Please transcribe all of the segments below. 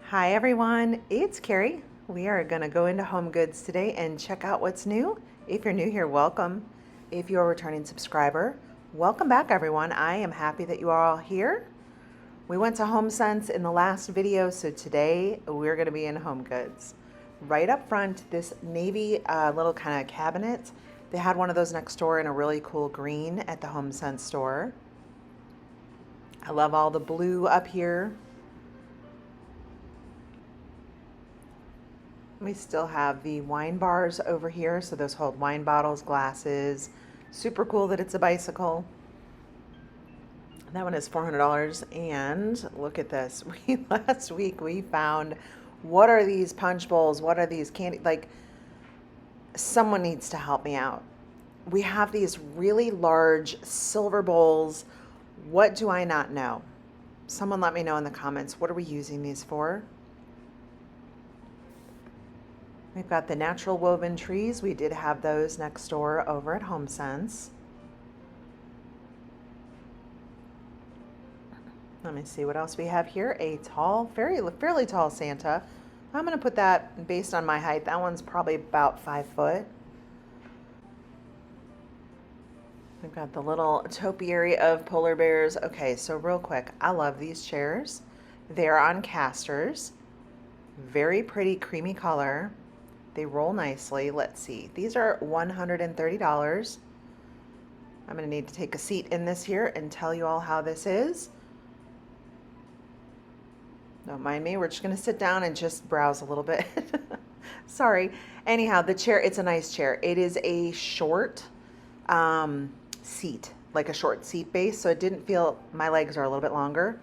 Hi everyone, it's Carrie. We are going to go into Home Goods today and check out what's new. If you're new here, welcome. If you're a returning subscriber, welcome back everyone. I am happy that you are all here. We went to HomeSense in the last video, so today we're going to be in Home Goods. Right up front, this navy little kind of cabinet. They had one of those next door in a really cool green at the HomeSense store. I love all the blue up here. We still have the wine bars over here, so those hold wine bottles, glasses. Super cool that it's a bicycle. That one is $400, and look at this. Last week we found, what are these punch bowls? What are these candy? Like, someone needs to help me out. We have these really large silver bowls. What do I not know? Someone let me know in the comments. What are we using these for? We've got the natural woven trees. We did have those next door over at HomeSense. Let me see what else we have here. A tall, fairly tall Santa. I'm going to put that based on my height. That one's probably about 5 foot. We've got the little topiary of polar bears. Okay, so real quick, I love these chairs. They're on casters. Very pretty creamy color. They roll nicely. Let's see. These are $130. I'm going to need to take a seat in this here and tell you all how this is. Don't mind me. We're just going to sit down and just browse a little bit. Sorry. Anyhow, the chair, it's a nice chair. It is a short seat, like a short seat base. So it didn't feel, my legs are a little bit longer.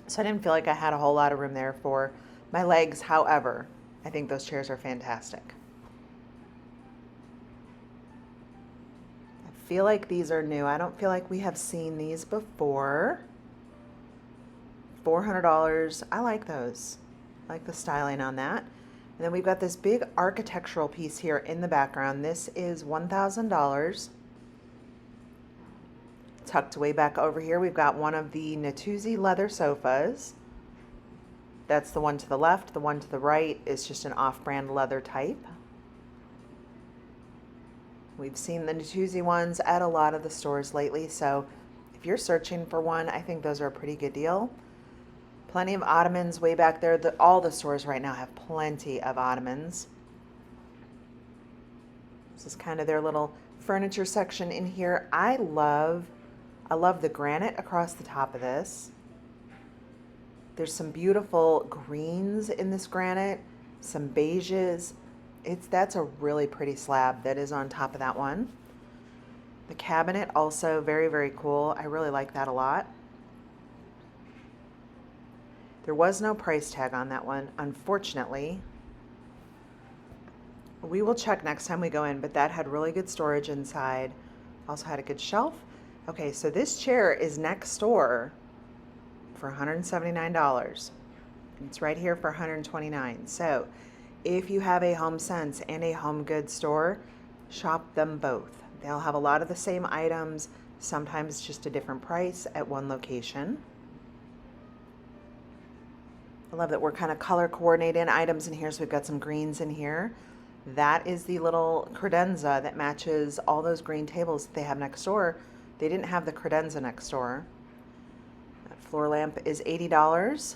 So I didn't feel like I had a whole lot of room there for my legs. However, I think those chairs are fantastic. I feel like these are new. I don't feel like we have seen these before. $400. I like those. I like the styling on that. And then we've got this big architectural piece here in the background. This is $1,000. Tucked way back over here, we've got one of the Natuzzi leather sofas. That's the one to the left. The one to the right is just an off-brand leather type. We've seen the Natuzzi ones at a lot of the stores lately, so if you're searching for one, I think those are a pretty good deal. Plenty of ottomans way back there. All the stores right now have plenty of ottomans. This is kind of their little furniture section in here. I love the granite across the top of this. There's some beautiful greens in this granite, some beiges. That's a really pretty slab that is on top of that one. The cabinet also very, very cool. I really like that a lot. There was no price tag on that one, unfortunately. We will check next time we go in, but that had really good storage inside. Also had a good shelf. Okay, so this chair is next door for $179. It's right here for $129. So if you have a HomeSense and a Home Goods store, shop them both. They'll have a lot of the same items, sometimes just a different price at one location. I love that we're kind of color coordinating items in here. So we've got some greens in here. That is the little credenza that matches all those green tables that they have next door. They didn't have the credenza next door. That floor lamp is $80.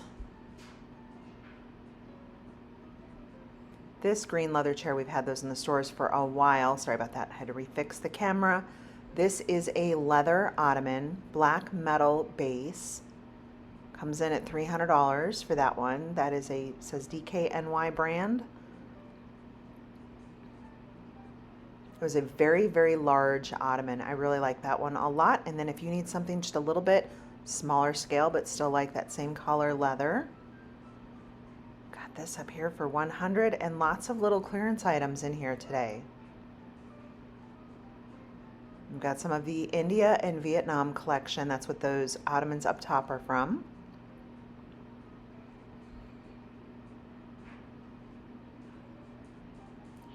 This green leather chair, we've had those in the stores for a while. Sorry about that. I had to refix the camera. This is a leather ottoman, black metal base. Comes in at $300 for that one. That is says DKNY brand. It was a very, very large ottoman. I really like that one a lot. And then if you need something just a little bit smaller scale, but still like that same color leather, got this up here for $100, and lots of little clearance items in here today. We've got some of the India and Vietnam collection. That's what those ottomans up top are from.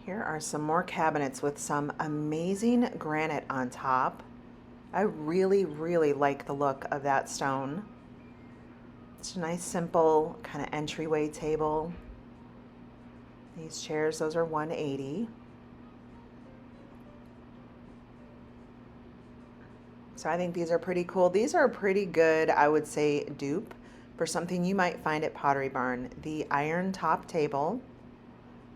Here are some more cabinets with some amazing granite on top. I really, really like the look of that stone. It's a nice, simple kind of entryway table. These chairs, those are $180. So I think these are pretty cool. These are a pretty good, I would say, dupe for something you might find at Pottery Barn. The iron top table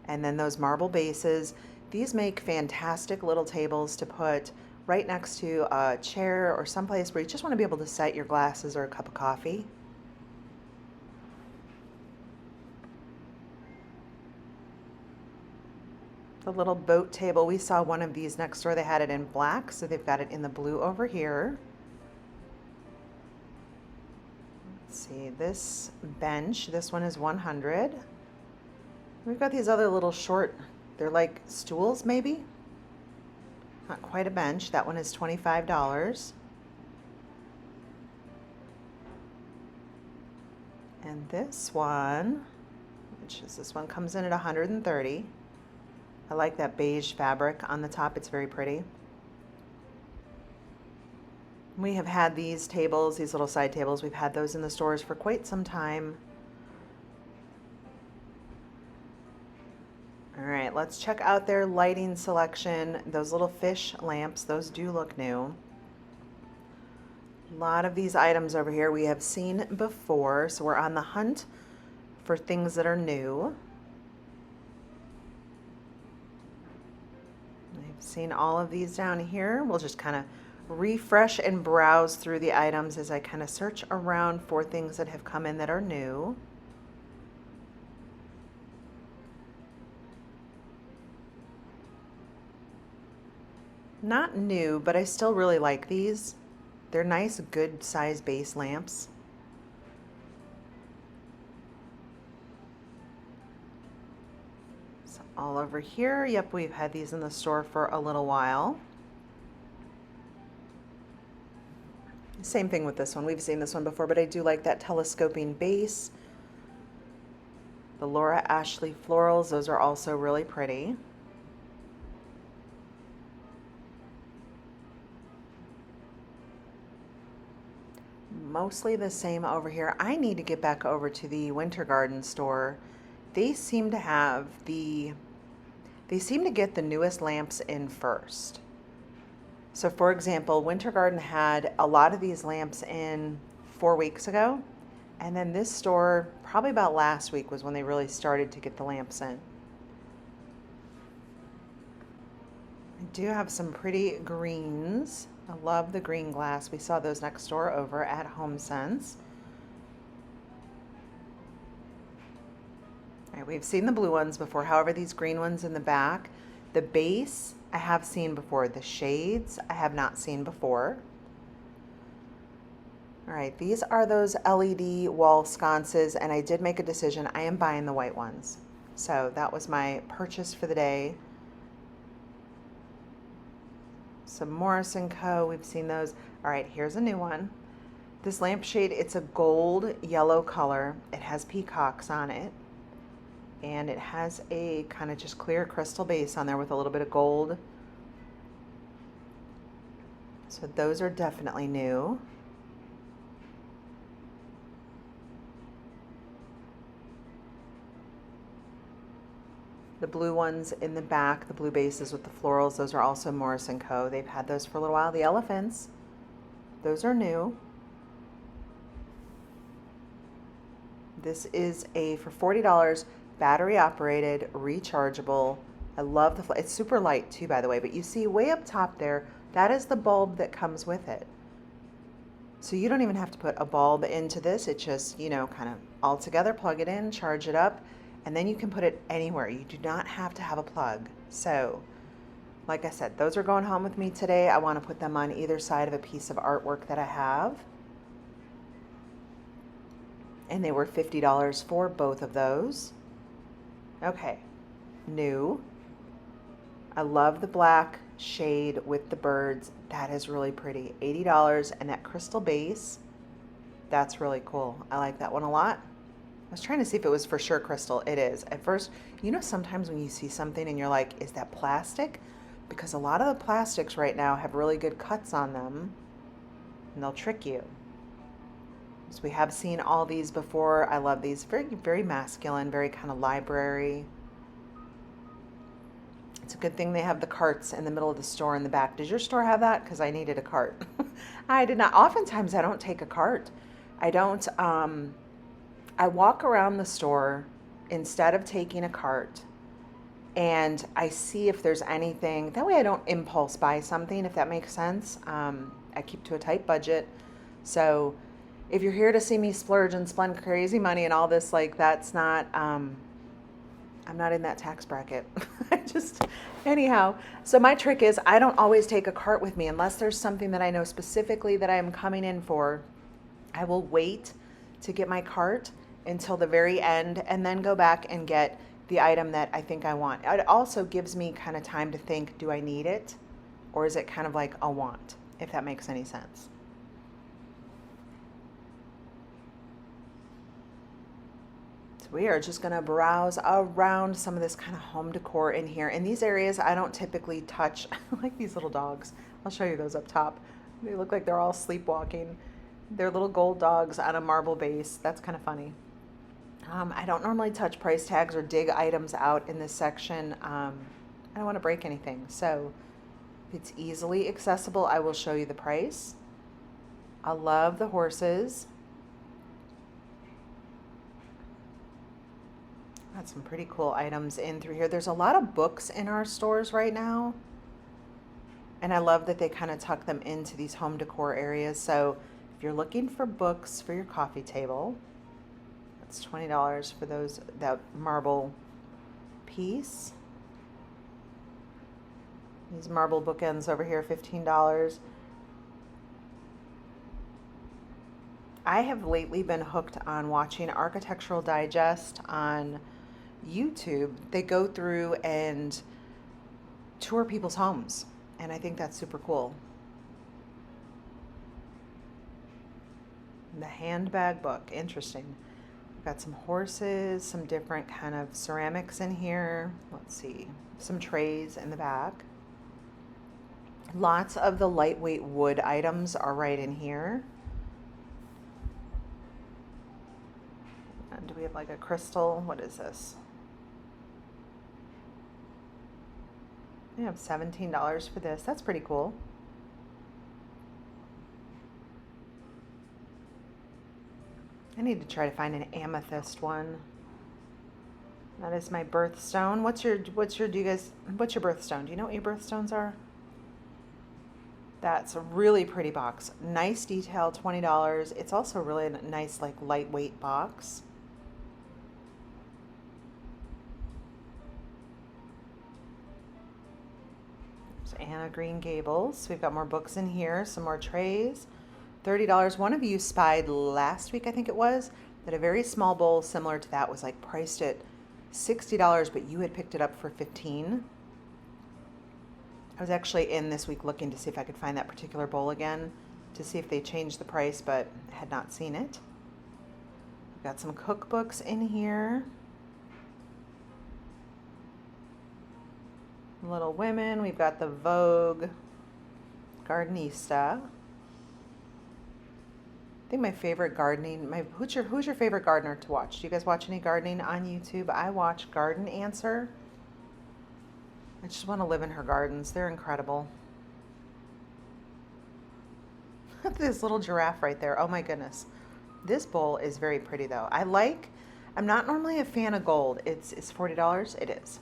and then those marble bases. These make fantastic little tables to put right next to a chair or someplace where you just want to be able to set your glasses or a cup of coffee. The little boat table, we saw one of these next door. They had it in black, so they've got it in the blue over here. Let's see, this bench, this one is 100. We've got these other little short, they're like stools maybe? Not quite a bench. That one is $25. And this one, which is this one, comes in at 130. I like that beige fabric on the top. It's very pretty. We have had these tables, these little side tables. We've had those in the stores for quite some time. All right, let's check out their lighting selection. Those little fish lamps, those do look new. A lot of these items over here we have seen before, so we're on the hunt for things that are new. I've seen all of these down here. We'll just kind of refresh and browse through the items as I kind of search around for things that have come in that are new. Not new, but I still really like these. They're nice, good size base lamps. So all over here, yep, we've had these in the store for a little while. Same thing with this one. We've seen this one before, but I do like that telescoping base. The Laura Ashley florals, those are also really pretty. Mostly the same over here. I need to get back over to the Winter Garden store. They seem to get the newest lamps in first. So for example, Winter Garden had a lot of these lamps in 4 weeks ago. And then this store, probably about last week, was when they really started to get the lamps in. I do have some pretty greens. I love the green glass. We saw those next door over at HomeSense. All right, we've seen the blue ones before. However, these green ones in the back, the base I have seen before. The shades I have not seen before. All right, these are those LED wall sconces, and I did make a decision. I am buying the white ones. So that was my purchase for the day. Some Morris & Co. We've seen those. All right, here's a new one. This lampshade, it's a gold yellow color. It has peacocks on it. And it has a kind of just clear crystal base on there with a little bit of gold. So those are definitely new. The blue ones in the back, the blue bases with the florals, those are also Morris & Co. They've had those for a little while. The elephants, those are new. This is for $40, battery operated, rechargeable. I love it's super light too, by the way, but you see way up top there, that is the bulb that comes with it. So you don't even have to put a bulb into this. It just, kind of all together, plug it in, charge it up. And then you can put it anywhere. You do not have to have a plug. So, like I said, those are going home with me today. I want to put them on either side of a piece of artwork that I have. And they were $50 for both of those. Okay, new. I love the black shade with the birds. That is really pretty. $80, and that crystal base, that's really cool. I like that one a lot. I was trying to see if it was for sure crystal. It is. At first, sometimes when you see something and you're like, is that plastic? Because a lot of the plastics right now have really good cuts on them, and they'll trick you. So we have seen all these before. I love these. Very, very masculine, very kind of library. It's a good thing they have the carts in the middle of the store in the back. Does your store have that? Because I needed a cart. I did not. Oftentimes, I don't take a cart. I don't. I walk around the store instead of taking a cart, and I see if there's anything. That way, I don't impulse buy something, if that makes sense. I keep to a tight budget. So if you're here to see me splurge and spend crazy money and all this, like, that's not. I'm not in that tax bracket. I just, anyhow. So my trick is I don't always take a cart with me unless there's something that I know specifically that I'm coming in for. I will wait to get my cart until the very end and then go back and get the item that I think I want. It also gives me kind of time to think, do I need it? Or is it kind of like a want, if that makes any sense? We are just going to browse around some of this kind of home decor in here. In these areas, I don't typically touch. I like these little dogs. I'll show you those up top. They look like they're all sleepwalking. They're little gold dogs on a marble base. That's kind of funny. I don't normally touch price tags or dig items out in this section. I don't want to break anything. So if it's easily accessible, I will show you the price. I love the horses. Got some pretty cool items in through here. There's a lot of books in our stores right now. And I love that they kind of tuck them into these home decor areas. So if you're looking for books for your coffee table, that's $20 for that marble piece. These marble bookends over here, $15. I have lately been hooked on watching Architectural Digest on YouTube. They go through and tour people's homes, and I think that's super cool. The handbag book, interesting. We've got some horses, some different kind of ceramics in here. Let's see, some trays in the back. Lots of the lightweight wood items are right in here. And do we have like a crystal? What is this? We have $17 for this. That's pretty cool. I need to try to find an amethyst one. That is my birthstone. What's your birthstone? Do you know what your birthstones are? That's a really pretty box. Nice detail, $20. It's also really a nice, like, lightweight box. Anna Green Gables. We've got more books in here, some more trays. $30. One of you spied last week, I think it was, that a very small bowl similar to that was like priced at $60, but you had picked it up for $15. I was actually in this week looking to see if I could find that particular bowl again to see if they changed the price, but had not seen it. We've got some cookbooks in here. Little Women. We've got the Vogue Gardenista. I think my favorite gardening, who's your favorite gardener to watch? Do you guys watch any gardening on YouTube? I watch Garden Answer. I just want to live in her gardens. They're incredible. This little giraffe right there. Oh my goodness. This bowl is very pretty though. I'm not normally a fan of gold. It's $40. It is.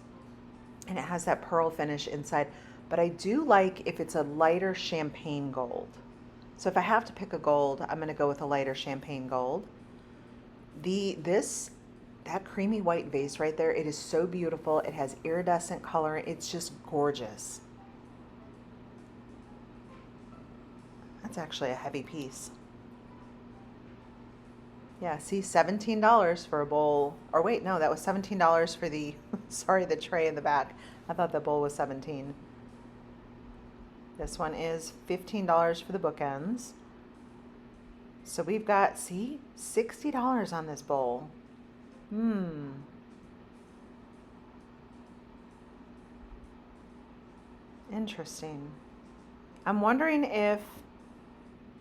And it has that pearl finish inside. But I do like if it's a lighter champagne gold. So if I have to pick a gold, I'm going to go with a lighter champagne gold. That creamy white vase right there, it is so beautiful. It has iridescent color. It's just gorgeous. That's actually a heavy piece. Yeah, see, $17 for a bowl. Or wait, no, that was $17 for the, sorry, the tray in the back. I thought the bowl was $17. This one is $15 for the bookends. So we've got, see, $60 on this bowl. Interesting. I'm wondering if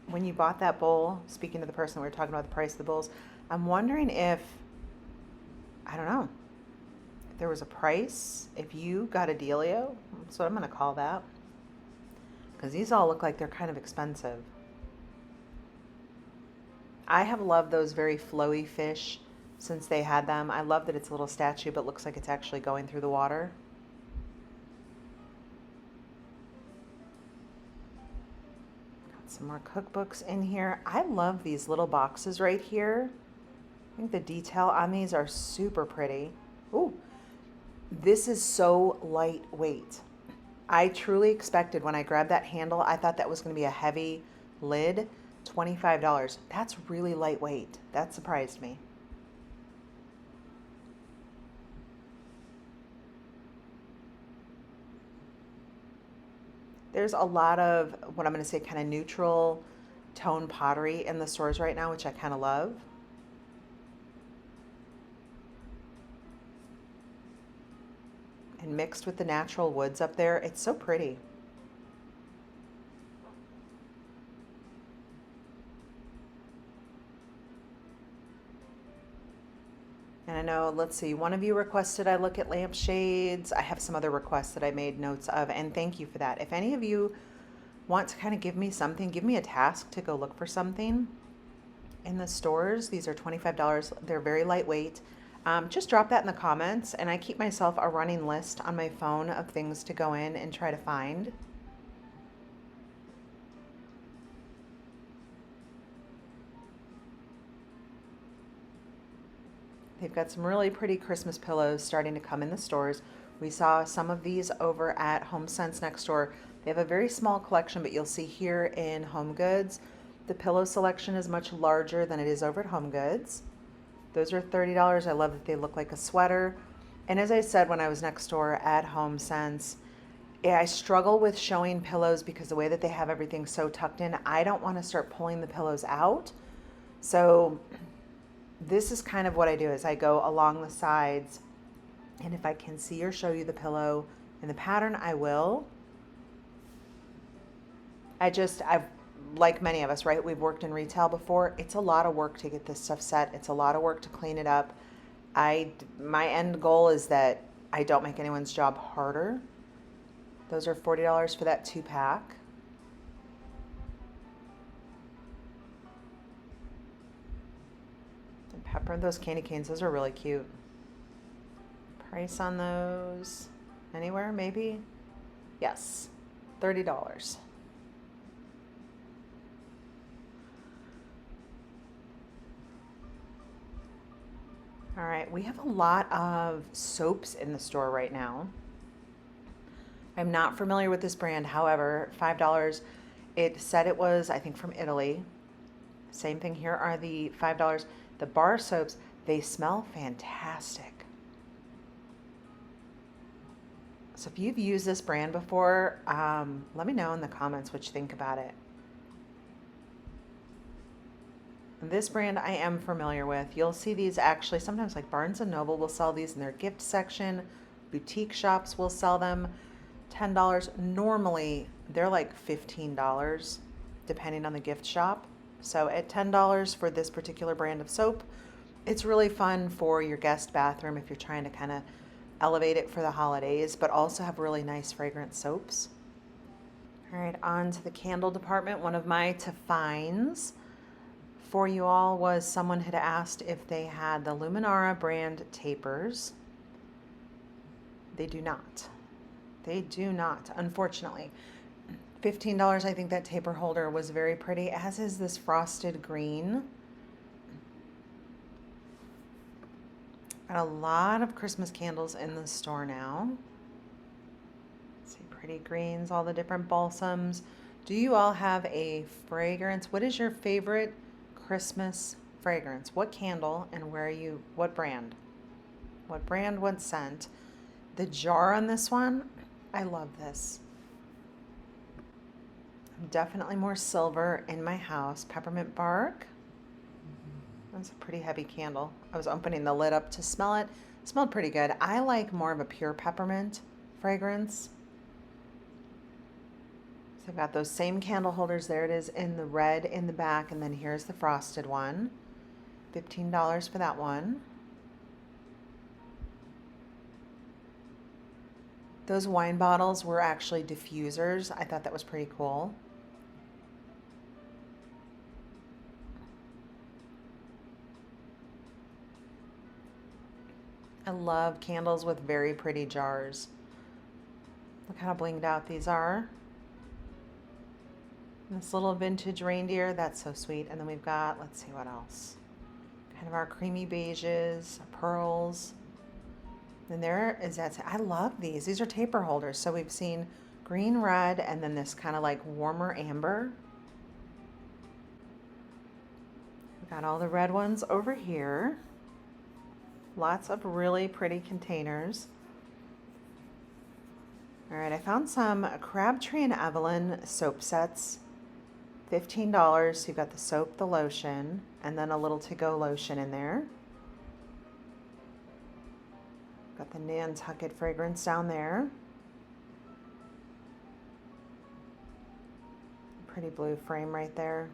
when you bought that bowl, speaking to the person we were talking about the price of the bowls, I'm wondering if, I don't know, if there was a price, if you got a dealio, that's what I'm going to call that. Because these all look like they're kind of expensive. I have loved those very flowy fish since they had them. I love that it's a little statue, but looks like it's actually going through the water. Got some more cookbooks in here. I love these little boxes right here. I think the detail on these are super pretty. Ooh, this is so lightweight. I truly expected when I grabbed that handle, I thought that was going to be a heavy lid. $25. That's really lightweight. That surprised me. There's a lot of what I'm going to say kind of neutral tone pottery in the stores right now, which I kind of love. And mixed with the natural woods up there, it's so pretty. And I know, let's see, one of you requested I look at lampshades. I have some other requests that I made notes of, and thank you for that. If any of you want to kind of give me something, give me a task to go look for something in the stores. These are $25. They're very lightweight. Just drop that in the comments, and I keep myself a running list on my phone of things to go in and try to find. They've got some really pretty Christmas pillows starting to come in the stores. We saw some of these over at HomeSense next door. They have a very small collection, but you'll see here in Home Goods, the pillow selection is much larger than it is over at Home Goods. Those are $30. I love that they look like a sweater. And as I said when I was next door at HomeSense, I struggle with showing pillows because the way that they have everything so tucked in, I don't want to start pulling the pillows out. So this is kind of what I do is I go along the sides, and if I can see or show you the pillow in the pattern, I will. I've like many of us, right? We've worked in retail before. It's a lot of work to get this stuff set. It's a lot of work to clean it up. My end goal is that I don't make anyone's job harder. Those are $40 for that 2-pack. And pepper, those candy canes, those are really cute. Price on those, anywhere maybe? Yes, $30. All right, we have a lot of soaps in the store right now. I'm not familiar with this brand, however, $5. It said it was, I think, from Italy. Same thing here are the $5. The bar soaps, they smell fantastic. So if you've used this brand before, let me know in the comments what you think about it. This brand I am familiar with. You'll see these actually sometimes like Barnes & Noble will sell these in their gift section. Boutique shops will sell them. $10. Normally they're like $15 depending on the gift shop. So at $10 for this particular brand of soap, it's really fun for your guest bathroom if you're trying to kind of elevate it for the holidays, but also have really nice fragrant soaps. All right, on to the candle department. One of my to finds for you all was someone had asked if they had the Luminara brand tapers. They do not. They do not, unfortunately. $15, I think that taper holder was very pretty, as is this frosted green. Got a lot of Christmas candles in the store now. See, pretty greens, all the different balsams. Do you all have a fragrance? What is your favorite Christmas fragrance? What candle and what brand? What brand, what scent? The jar on this one, I love this. I'm definitely more silver in my house. Peppermint bark. That's a pretty heavy candle. I was opening the lid up to smell it. It smelled pretty good. I like more of a pure peppermint fragrance. So I've got those same candle holders. There it is in the red in the back, and then here's the frosted one. $15 for that one. Those wine bottles were actually diffusers. I thought that was pretty cool. I love candles with very pretty jars. Look how blinged out these are. This little vintage reindeer, that's so sweet. And then we've got, let's see what else. Kind of our creamy beiges, pearls. And there is that. I love these. These are taper holders. So we've seen green, red, and then this kind of like warmer amber. We've got all the red ones over here. Lots of really pretty containers. All right, I found some Crabtree and Evelyn soap sets. $15. So you've got the soap, the lotion, and then a little to-go lotion in there. Got the Nantucket fragrance down there. Pretty blue frame right there.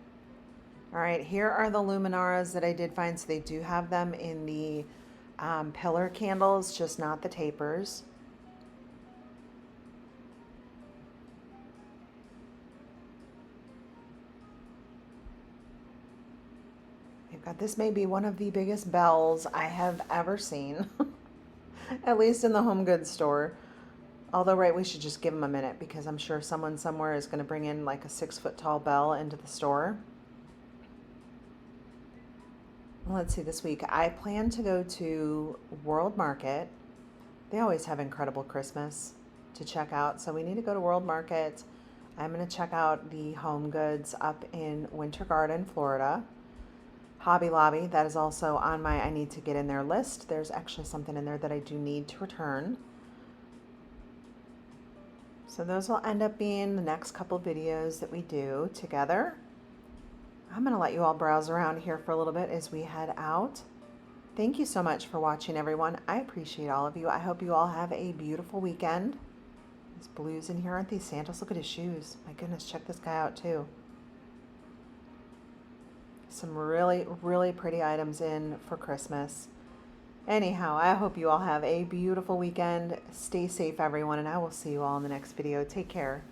All right, here are the Luminaras that I did find. So they do have them in the pillar candles, just not the tapers. They've got, this may be one of the biggest bells I have ever seen, at least in the home goods store. Although, right, we should just give them a minute because I'm sure someone somewhere is going to bring in like a 6-foot tall bell into the store. Let's see, this week I plan to go to World Market. They always have incredible Christmas to check out, so we need to go to World Market. I'm going to check out the home goods up in Winter Garden, Florida. Hobby Lobby, that is also on my I need to get in there list. There's actually something in there that I do need to return. So those will end up being the next couple videos that we do together. I'm going to let you all browse around here for a little bit as we head out. Thank you so much for watching, everyone. I appreciate all of you. I hope you all have a beautiful weekend. These blues in here, aren't these Santas? Look at his shoes. My goodness, check this guy out too. Some really, really pretty items in for Christmas. Anyhow, I hope you all have a beautiful weekend. Stay safe, everyone, and I will see you all in the next video. Take care.